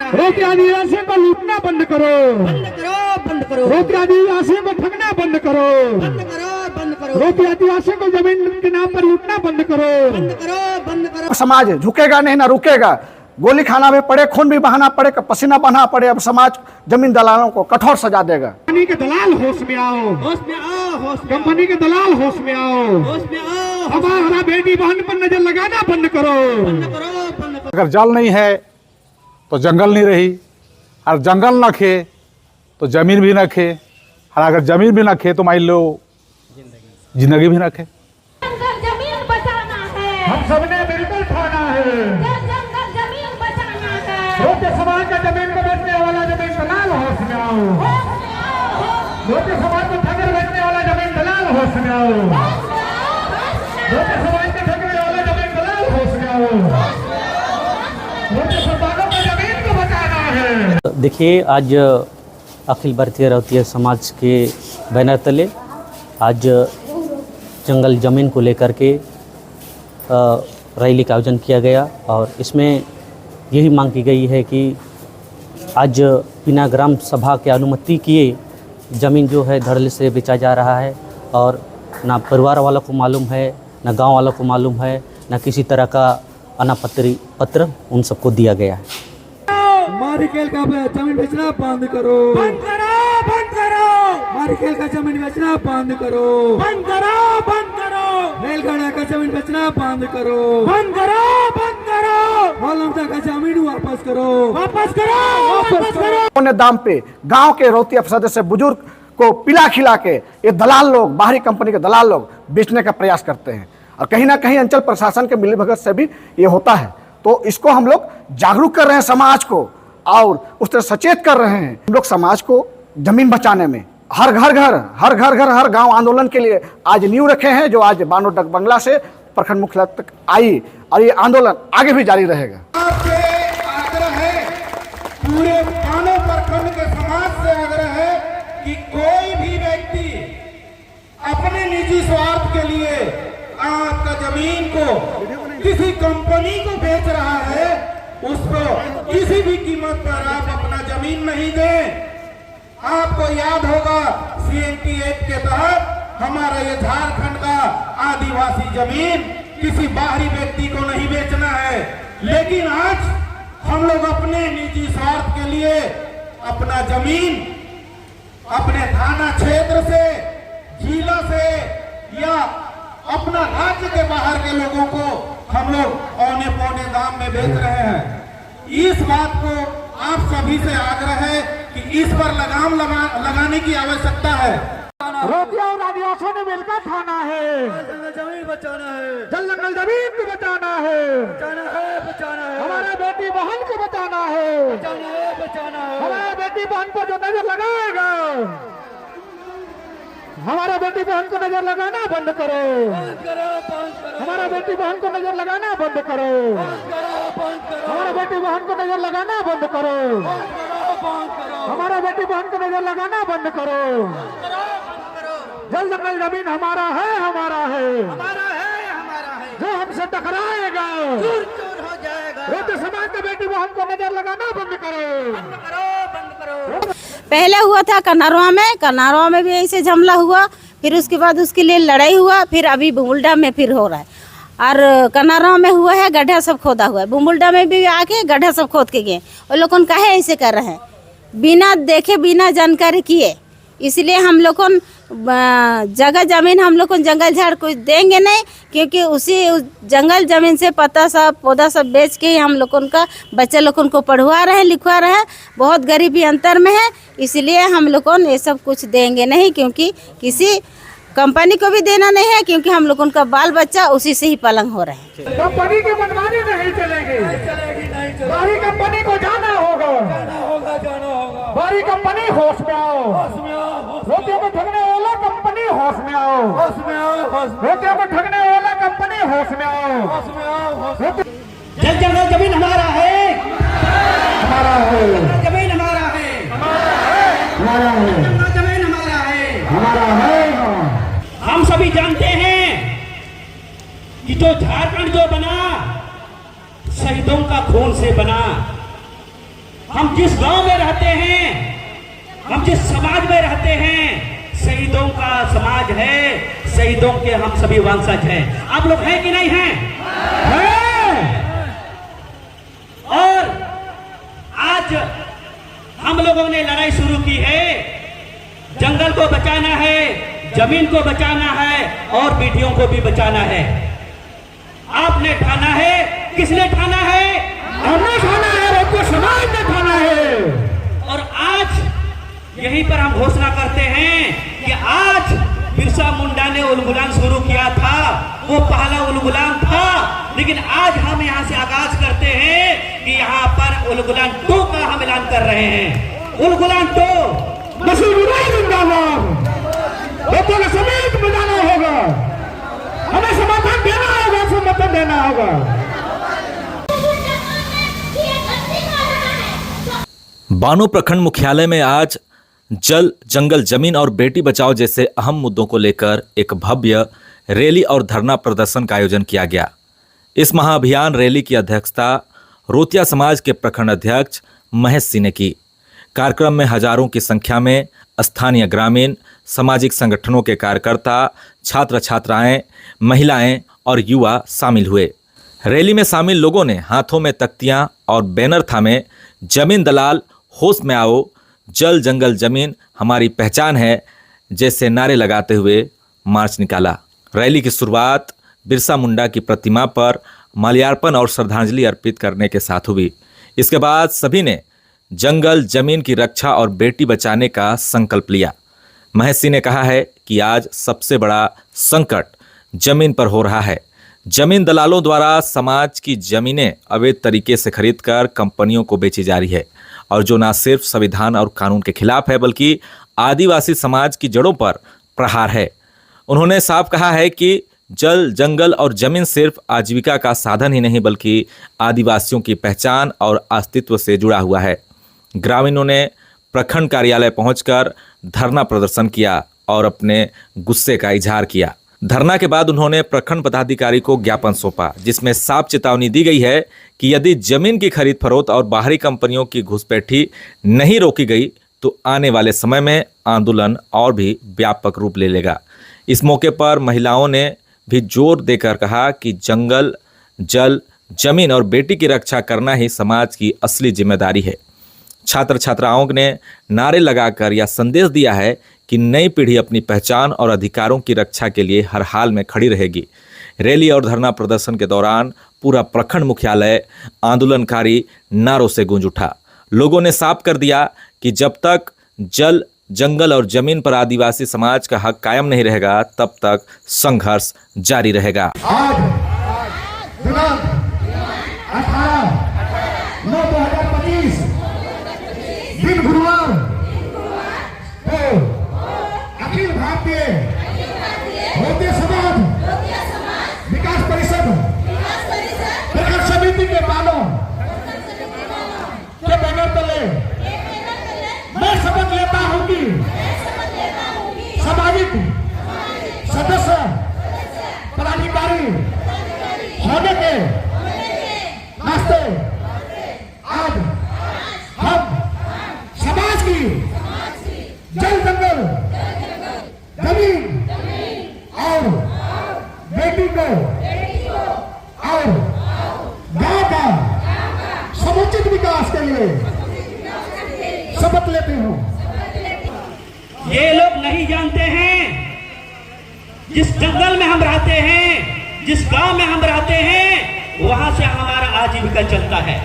रोटी आदिवासी को लूटना बंद करो, बंद करो, बंद करो। रोटी आदिवासी को ठगना बंद करो, बंद करो, बंद करो। रोटी आदिवासी को जमीन के नाम पर लूटना बंद करो, बंद करो, बंद करो। समाज झुकेगा नहीं ना रुकेगा। गोली खाना भी पड़े, खून भी बहाना पड़े, पसीना बहाना पड़े, अब समाज जमीन दलालों को कठोर सजा देगा। कंपनी के दलाल होश में आओ, होश में आओ, होश में आओ। कंपनी के दलाल होश में आओ, होश में आओ। हमारा बेटी बहन पर नजर लगाना बंद करो, बंद करो, बंद करो। अगर जल नहीं है तो जंगल नहीं रही, और जंगल न खे तो जमीन भी न खे, और अगर जमीन भी न खे तो मान लो जिंदगी भी न खे। जमीन बचाना है, हम सबने मिलकर ठाना है, जंगल जमीन बचाना है। रोटी समाज का जमीन को बेचने वाला जमीन दलाल होश में आओ, रोटी समाज को ठगर बेचने वाला जमीन दलाल होश में आओ, रोटी समाज को ठगने वाला जमीन दलाल होश में आओ, रोटी सरकारों को जमीन को बचाना है। देखिए, आज अखिल भारतीय रौतिया समाज के बैनर तले आज जंगल ज़मीन को लेकर के रैली का आयोजन किया गया, और इसमें यही मांग की गई है कि आज बिना ग्राम सभा के अनुमति किए ज़मीन जो है धड़ल्ले से बेचा जा रहा है, और ना परिवार वालों को मालूम है, ना गांव वालों को मालूम है, ना किसी तरह का अनापत्ति पत्र उन सबको दिया गया है। मारिकेल का जमीन बेचना बंद करो, बंद करो, बंद करो। मारिकेल का जमीन बेचना बंद करो, बंद करो, बंद करो। रेलगाड़ी का जमीन बेचना बंद करो, बंद करो, बंद करो। होलमटा का जमीन वापस करो, वापस करो, वापस करो। ने दाम पे गांव के रौतिया सदस्य बुजुर्ग को पिला खिला के ये दलाल लोग, बाहरी कंपनी के दलाल लोग बेचने का प्रयास करते हैं, और कहीं ना कहीं अंचल प्रशासन के मिलीभगत से भी ये होता है। तो इसको हम लोग जागरूक कर रहे हैं समाज को, और उस तरह सचेत कर रहे हैं हम लोग समाज को जमीन बचाने में। हर घर गांव आंदोलन के लिए आज नींव रखे हैं, जो आज बानो डक बंगला से प्रखंड मुख्यालय तक आई, और ये आंदोलन आगे भी जारी रहेगा। आपसे आग्रह है, पूरे बानो प्रखंड के समाज से आग्रह है कि कोई भी व्यक्ति अपने निजी स्वार्थ के लिए आपका जमीन को किसी कंपनी को बेच रहा है, उसको किसी भी कीमत पर आप अपना जमीन नहीं दें। आपको याद होगा CNT एक्ट के तहत हमारा ये झारखंड का आदिवासी जमीन किसी बाहरी व्यक्ति को नहीं बेचना है, लेकिन आज हम लोग अपने निजी स्वार्थ के लिए अपना जमीन अपने थाना क्षेत्र से, जिला से, या अपना राज्य के बाहर के लोगों को हम लोग औने पौने दाम में बेच रहे हैं। इस बात को आप सभी से आग्रह है कि इस पर लगाम लगाने की आवश्यकता है। रोटियां और आदिवासियों ने मिलकर खाना है, जमीन बचाना है, जल जंगल जमीन को बचाना है, बचाना है, बचाना है। हमारा बेटी बहन को बचाना है, बचाना है, बचाना है। हमारा बेटी बहन को जो नजर लगाएगा, हमारा बेटी बहन को नजर लगाना बंद करो, बंद करो, बंद करो। हमारा बेटी बहन को नजर लगाना बंद करो, बंद करो, बंद करो। हमारा बेटी बहन को नजर लगाना बंद करो, बंद करो, बंद करो। हमारा बेटी बहन को नजर लगाना बंद करो। जल जंगल जमीन हमारा है, हमारा है, हमारा है, हमारा है। जो हमसे टकराएगा चूर चूर हो जाएगा। रोटी समाज के बेटी बहन को नजर लगाना बंद करो, बंद करो, बंद करो। पहले हुआ था कनारवा में भी ऐसे झमला हुआ, फिर उसके बाद उसके लिए लड़ाई हुआ, फिर अभी बुमुल्डा में फिर हो रहा है। और कनारवा में हुआ है, गड्ढा सब खोदा हुआ है। बुमुल्डा में भी आके गड्ढा सब खोद के गए। और लोगों काहे ऐसे कर रहे हैं, बिना देखे बिना जानकारी किए। इसलिए हम लोग को जगह जमीन हम लोग को जंगल झाड़ कोई देंगे नहीं, क्योंकि उसी जंगल जमीन से पत्ता सब पौधा सब बेच के ही हम लोगों का बच्चे लोगों को पढ़वा रहे हैं, लिखवा रहे हैं। बहुत गरीबी अंतर में है, इसलिए हम लोग को ये सब कुछ देंगे नहीं, क्योंकि किसी कंपनी को भी देना नहीं है, क्योंकि हम लोगों का बाल बच्चा उसी से ही पलंग हो रहे हैं। कंपनी की मनमानी नहीं चलेगी, बाहरी कंपनी को जाना होगा, बाहरी कंपनी होश में आओ, रोटियों को ठगने वाला कंपनी होश में आओ, रोटियों को ठगने वाला कंपनी होश में आओ। जल जंगल जमीन हमारा है, हमारा है, जमीन हमारा है, हमारा है, जमीन हमारा है, हमारा है। हम सभी जानते हैं कि जो झारखंड जो बना शहीदों का खून से बना। हम जिस गांव में रहते हैं, हम जिस समाज में रहते हैं, शहीदों का समाज है, शहीदों के हम सभी वंशज हैं। आप लोग हैं कि नहीं हैं? हैं। और आज हम लोगों ने लड़ाई शुरू की है। जंगल को बचाना है, जमीन को बचाना है और बेटियों को भी बचाना है। आपने ठाना है, किसने ठाना है? हमने ठाना है, रोटिया समाज ने ठाना है। और आज यहीं पर हम घोषणा करते हैं कि आज बिरसा मुंडा ने उलगुलान शुरू किया था, वो पहला उलगुलान था, लेकिन आज हम यहाँ से आगाज करते हैं कि यहाँ पर उलगुलान 2 का हम ऐलान कर रहे हैं। उलगुलान 2 जिंदाबाद, समेत बजाना होगा, हमें समर्थन देना होगा, समर्थन देना होगा। बानो प्रखंड मुख्यालय में आज जल, जंगल, जमीन और बेटी बचाओ जैसे अहम मुद्दों को लेकर एक भव्य रैली और धरना प्रदर्शन का आयोजन किया गया। इस महाअभियान रैली की अध्यक्षता रोतिया समाज के प्रखंड अध्यक्ष महेश सिंह ने की। कार्यक्रम में हजारों की संख्या में स्थानीय ग्रामीण, सामाजिक संगठनों के कार्यकर्ता, छात्र छात्राएं, महिलाएं और युवा शामिल हुए। रैली में शामिल लोगों ने हाथों में तख्तियां और बैनर थामे जमीन दलाल होश में आओ, जल जंगल जमीन हमारी पहचान है जैसे नारे लगाते हुए मार्च निकाला। रैली की शुरुआत बिरसा मुंडा की प्रतिमा पर माल्यार्पण और श्रद्धांजलि अर्पित करने के साथ हुई। इसके बाद सभी ने जंगल जमीन की रक्षा और बेटी बचाने का संकल्प लिया। महेश सिंह ने कहा है कि आज सबसे बड़ा संकट जमीन पर हो रहा है। जमीन दलालों द्वारा समाज की जमीनें अवैध तरीके से खरीदकर कंपनियों को बेची जा रही है और जो न सिर्फ संविधान और कानून के खिलाफ है बल्कि आदिवासी समाज की जड़ों पर प्रहार है। उन्होंने साफ कहा है कि जल, जंगल और जमीन सिर्फ आजीविका का साधन ही नहीं बल्कि आदिवासियों की पहचान और अस्तित्व से जुड़ा हुआ है। ग्रामीणों ने प्रखंड कार्यालय पहुंचकर धरना प्रदर्शन किया और अपने गुस्से का इजहार किया। धरना के बाद उन्होंने प्रखंड पदाधिकारी को ज्ञापन सौंपा जिसमें साफ चेतावनी दी गई है कि यदि जमीन की खरीद फरोख्त और बाहरी कंपनियों की घुसपैठी नहीं रोकी गई तो आने वाले समय में आंदोलन और भी व्यापक रूप ले लेगा। इस मौके पर महिलाओं ने भी जोर देकर कहा कि जंगल, जल, जमीन और बेटी की रक्षा करना ही समाज की असली जिम्मेदारी है। छात्र छात्राओं ने नारे लगाकर यह संदेश दिया है कि नई पीढ़ी अपनी पहचान और अधिकारों की रक्षा के लिए हर हाल में खड़ी रहेगी। रैली और धरना प्रदर्शन के दौरान पूरा प्रखंड मुख्यालय आंदोलनकारी नारों से गूंज उठा। लोगों ने साफ कर दिया कि जब तक जल, जंगल और जमीन पर आदिवासी समाज का हक कायम नहीं रहेगा तब तक संघर्ष जारी रहेगा। आज दिनांक 18/9/2025 दिन गुरुवार को अखिल भारतीय रोटिया समाज विकास परिषद प्रखंड समिति के बानों के बैनर तले मैं शपथ लेता हूं कि सामाजिक सदस्य पदाधिकारी होने के नाते आज हम समाज की जल, जंगल, जमीन और बेटी को और गांव का समुचित विकास के लिए शपथ लेते हूँ। ये लोग नहीं जानते हैं जिस जंगल में हम रहते हैं, जिस गांव में हम रहते हैं, वहां से हमारा आजीविका चलता है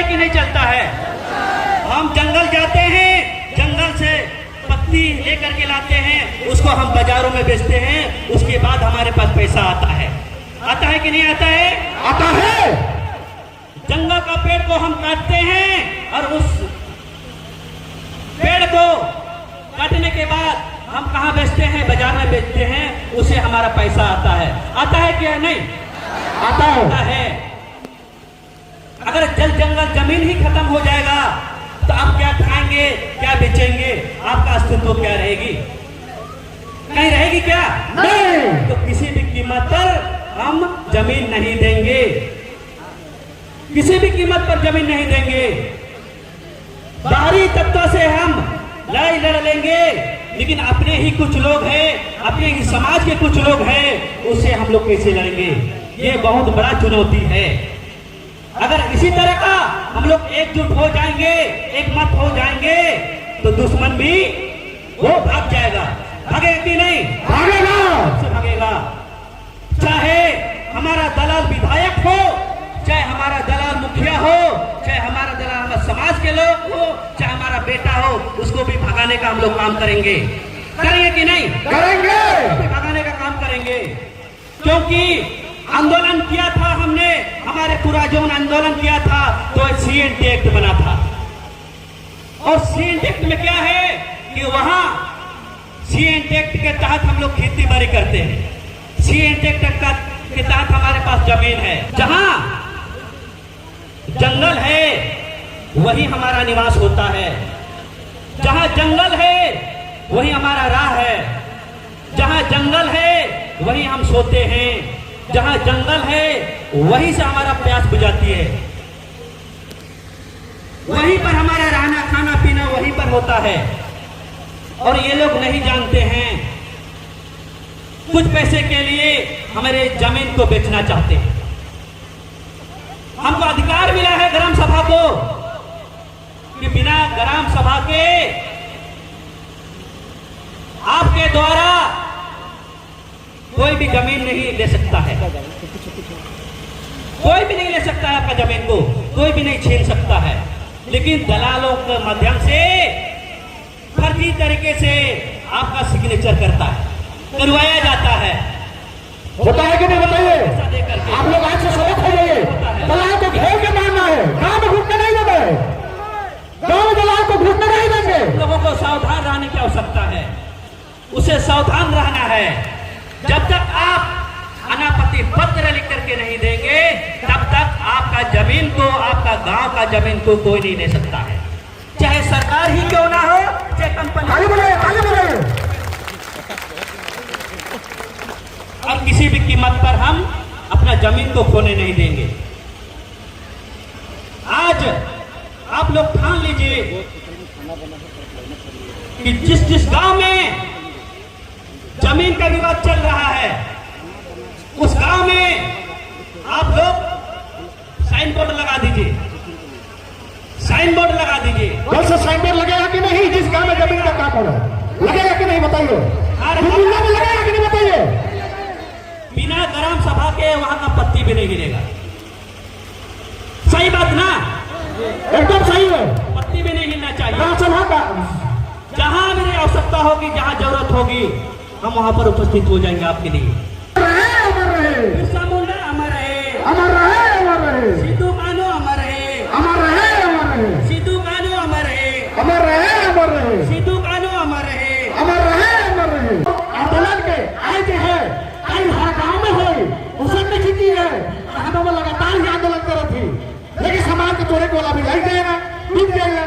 कि नहीं चलता है? हम जंगल जाते हैं, जंगल से पत्ती लेकर के लाते हैं, उसको हम बाजारों में बेचते हैं, उसके बाद हमारे पास पैसा आता है कि नहीं आता है? आता है। जंगल का पेड़ को हम काटते हैं और उस पेड़ को काटने के बाद हम कहाँ बेचते हैं? बाजार में बेचते हैं, उसे हमारा पैसा आता है कि नहीं? आता है। अगर जल, जंगल, जमीन ही खत्म हो जाएगा तो आप क्या खाएंगे, क्या बेचेंगे? आपका अस्तित्व क्या रहेगी? नहीं रहेगी क्या? नहीं। तो किसी भी कीमत पर हम जमीन नहीं देंगे, किसी भी कीमत पर जमीन नहीं देंगे। बाहरी तत्वों से हम लड़ाई लड़ लेंगे, लेकिन अपने ही कुछ लोग हैं, अपने ही समाज के कुछ लोग हैं, उससे हम लोग कैसे लड़ेंगे? ये बहुत बड़ा चुनौती है। अगर इसी तरह का हम लोग एकजुट हो जाएंगे, एक मत हो जाएंगे, तो दुश्मन भी वो भाग जाएगा। भागेगा कि नहीं? भागेगा। से भागेगा। चाहे हमारा दलाल विधायक हो, चाहे हमारा दलाल मुखिया हो, चाहे हमारा दलाल हमारे समाज के लोग हो, चाहे हमारा बेटा हो, उसको भी भगाने का हम लोग काम करेंगे। करेंगे कि नहीं? करेंगे। भगाने का काम करेंगे, क्योंकि आंदोलन किया था हमने, हमारे पूर्वजों ने आंदोलन किया था, तो सीएनटी एक्ट बना था। और सीएनटी एक्ट में क्या है कि वहां सीएनटी एक्ट के तहत हम लोग खेती बाड़ी करते हैं। सीएनटी एक्ट के तहत हमारे पास जमीन है, जहां जंगल है वही हमारा निवास होता है, जहां जंगल है वही हमारा राह है, जहां जंगल है वही हम सोते हैं, जहां जंगल है वहीं से हमारा प्यास बुझाती है, वहीं पर हमारा रहना खाना पीना वहीं पर होता है। और ये लोग नहीं जानते हैं, कुछ पैसे के लिए हमारे जमीन को बेचना चाहते हैं। हमको अधिकार मिला है ग्राम सभा को कि बिना ग्राम सभा के आपके द्वारा कोई भी जमीन नहीं ले सकता है, कोई भी नहीं ले सकता है आपका जमीन को, कोई भी नहीं छीन सकता है। लेकिन दलालों के माध्यम से फर्जी तरीके से आपका सिग्नेचर करवाया जाता है। होता है कि नहीं बताइए? आप लोग आज से सतर्क हो जाइए। दलाल को घेर के मारना है, गांव में घुसने नहीं देंगे, गांव में दलाल को घुसने नहीं देंगे। लोगों को सावधान रहने की आवश्यकता है, उसे सावधान रहना है। जब तक आप अनापत्ति पत्र लिख करके नहीं देंगे, तब तक आपका जमीन को, आपका गांव का जमीन को कोई नहीं ले सकता है, चाहे सरकार ही क्यों ना हो, चाहे कंपनी। आगे बढ़े। और किसी भी कीमत पर हम अपना जमीन को खोने नहीं देंगे। आज आप लोग ठान लीजिए कि जिस गांव में जमीन का विवाद चल रहा है, उस गांव में आप लोग साइन बोर्ड लगा दीजिए, साइन बोर्ड लगा दीजिए। कल से साइन बोर्ड लगेगा कि नहीं? जिस गांव में जमीन का काम हो रहा है लगेगा कि नहीं बताइए? में लगेगा कि नहीं बताइए? बिना ग्राम सभा के वहां का पत्ती भी नहीं गिरेगा। सही बात ना? एकदम सही है। पत्ती भी नहीं हिलना चाहिए। ग्राम सभा का जहां मेरी आवश्यकता होगी, जहां जरूरत होगी, हम वहां पर उपस्थित हो जाएंगे आपके लिए। अमर रहे, बिरसा मुंडा अमर रहे, अमर रहे, अमर रहे। सिद्धू कानू अमर रहे, अमर रहे, अमर रहे। सिद्धू कानू अमर रहे, अमर रहे, अमर रहे। सिद्धू कानू अमर रहे, अमर रहे, अमर रहे। आंदोलन के आए जो है कई हर गाँव में हुई, उसने जीती है। हम लगातार ही आंदोलन कर रही थी, लेकिन समाज के तोड़े को वाला भी लग जाएगा, टूट जाएगा।